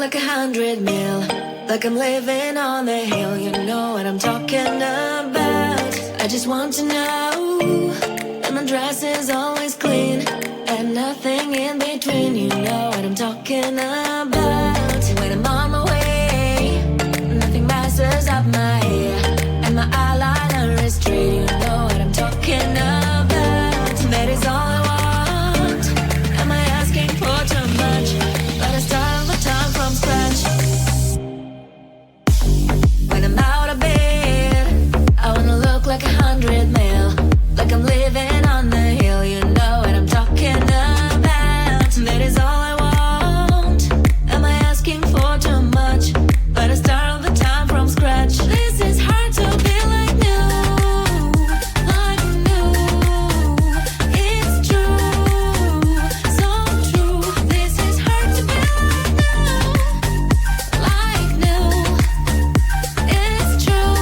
like 100 mil, like I'm living on the hill. You know what I'm talking about. I just want to know that my dress is always clean and nothing in between. You know what I'm talking about. When I'm on my way, nothing messes up my hair and my eyeliner is straight. You know what I'm talking about. That is all I want. Am I asking for too much? Let us start all the time from scratch. When I'm out of bed, I wanna look like 100 mil, like I'm living on the hill. You know what I'm talking about. That is all I want. Am I asking for too much? Let us start all the time from scratch. This is hard to be like new, like new. It's true, so true. This is hard to be like new, it's true,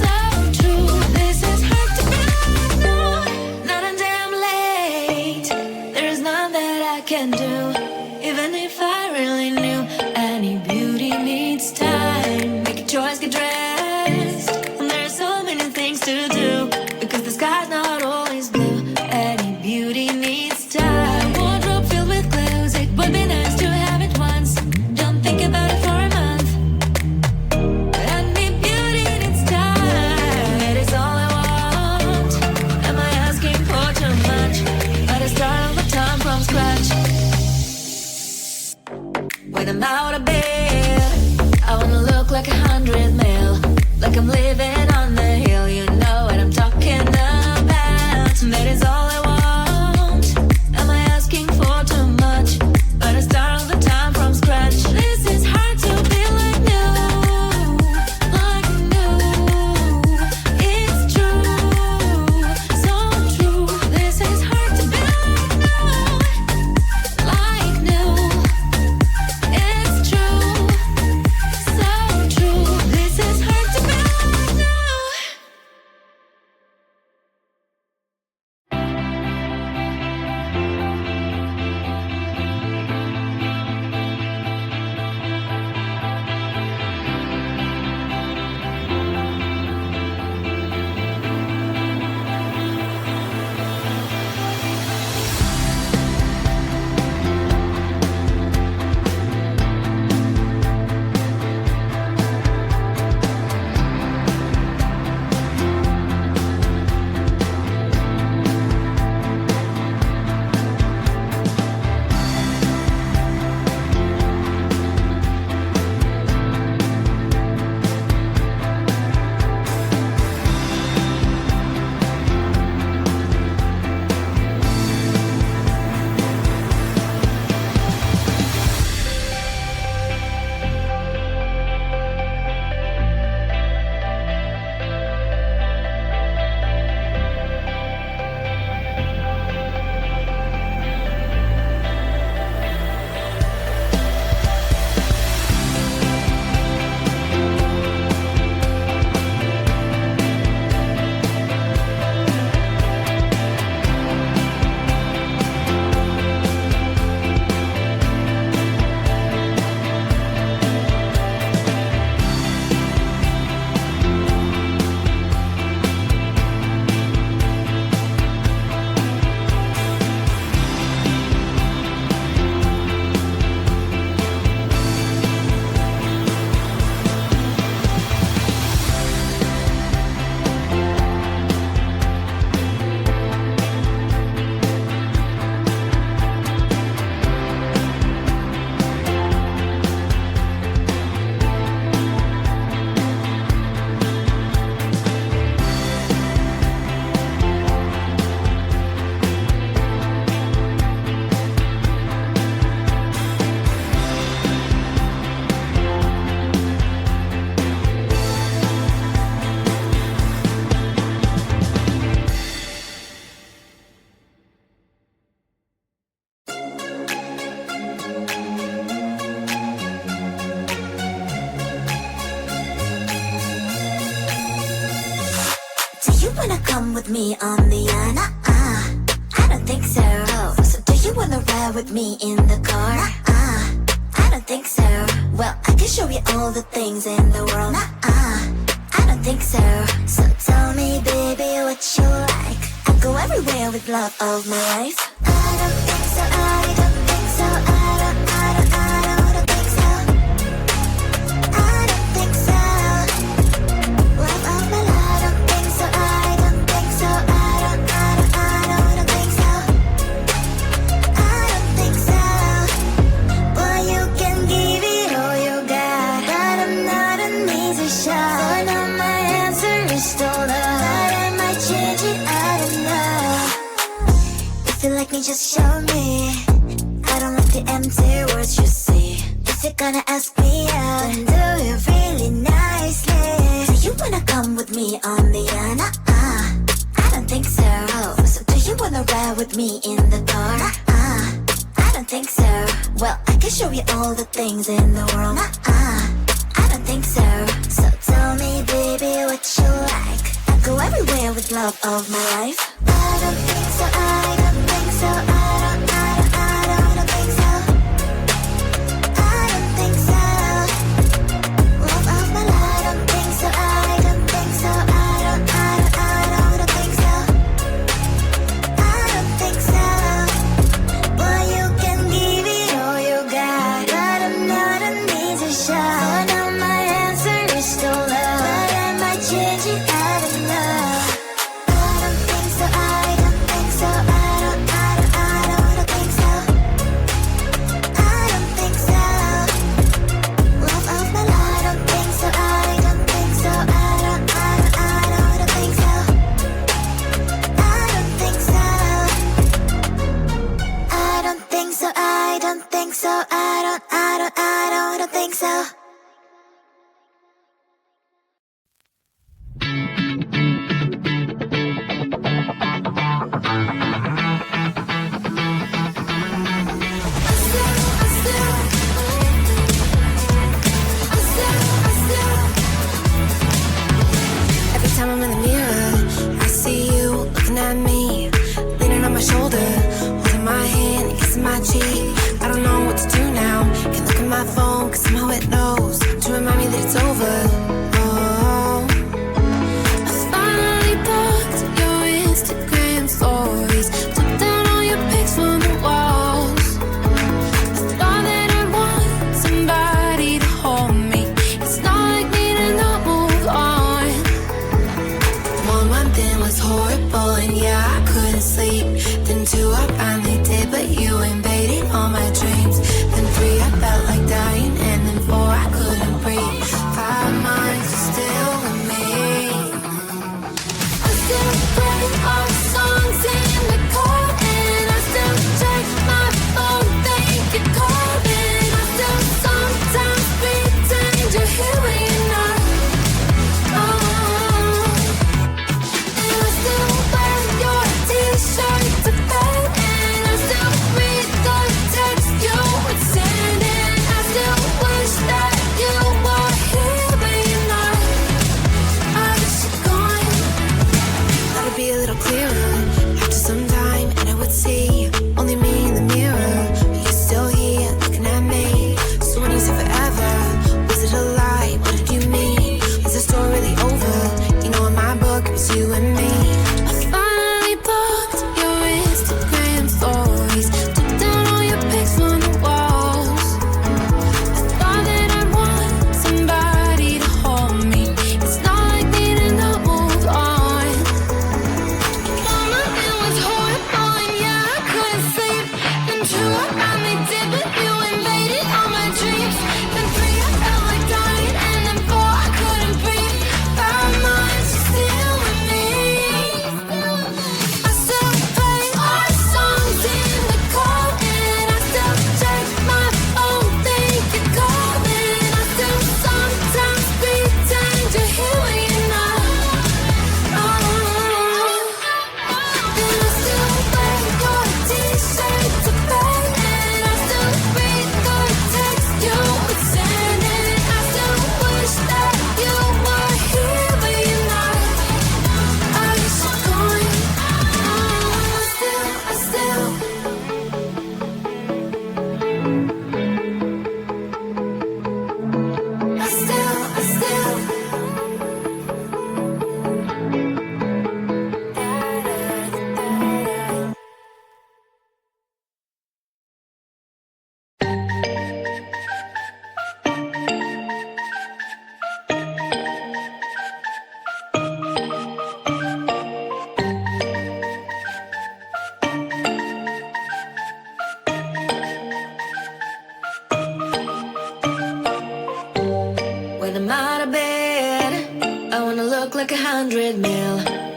so true. This is hard to be like new. Not a damn late. There is none that I can do, even if I really knew. Any beauty needs time. Make a choice, get dressed. And there are so many things to do, because the sky's not always blue. Any beauty needs time. Wardrobe filled with clothes, it would be nice to have it once. Don't think about it for a month. But any beauty needs time. That is all I want. Am I asking for too much? Let us start all the time from scratch. When I'm out of bed, I wanna look like 100 mil, like I'm living on the hill. You know what I'm talking about. That is all I want. Am I asking for too much? Let us start all the time from scratch. This is hard to be like new, like new. It's true, so true. This is hard to be like new. It's true, so true. This is hard to be like new. wanna come with me on the yacht? I don't think so. So do you wanna ride with me in the car? I don't think so. Well, I can show you all the things in the world. I don't think so. So tell me, baby, what you like. I go everywhere with love of my life. I don't think so, I don't think so, I don't think so. I don't think so. Love of my life. I don't think so, I don't think so, I don't think so. I don't think so. Well, you can give it all you got, but I'm not an easy shot. So now my answer is still no, but I might change it, I don't know. If you like me, just show me. I don't like the empty words you see. If you're gonna ask me out, then do it really nicely. Do you wanna come with me on the I don't think so. So do you wanna ride with me in the car? I don't think so. Well, I can show you all the things in the world. I don't think so. So tell me, baby, what you like. I go everywhere with love of my life. I don't think so, I don't think so, I don't think so. I don't think so. Love of my life. I don't think so, I don't think so, I don't think so. I don't think so. Well, you can give it all you got, but I'm not an easy shot. So now my answer is still no, but I might change it, I don't know. I don't think so, I don't think so, I don't think so. I don't think so. Love of my life. I don't think so, I don't think so, I don't think so. I don't think so. I don't think so, I don't think so, I don't think so. Every time I'm in the mirror, I see you looking at me, leaning on my shoulder, holding my hand and kissing my cheek. I don't know what to do now. Can't look at my phone, cause somehow it knows to remind me that it's over. Oh, I finally blocked your Instagram stories, took down all your pics from the walls. I thought that I want somebody to hold me. It's not like me to not move on. 1 month in was horrible, and yeah, I couldn't sleep. Then 2, I finally did, but you invaded all my dreams. Then 3, I felt like dying, and then 4, I couldn't breathe. 5 months, you're still with me. I still play our songs in the car, and I still check my phone, think you're calling. I still sometimes pretend you're here when you're not. Oh, and I still wear your t-shirt to bed.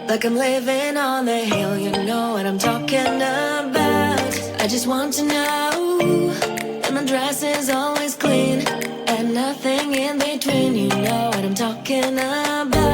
Like I'm living on the hill, you know what I'm talking about. I just want to know that my dress is always clean and nothing in between, you know what I'm talking about.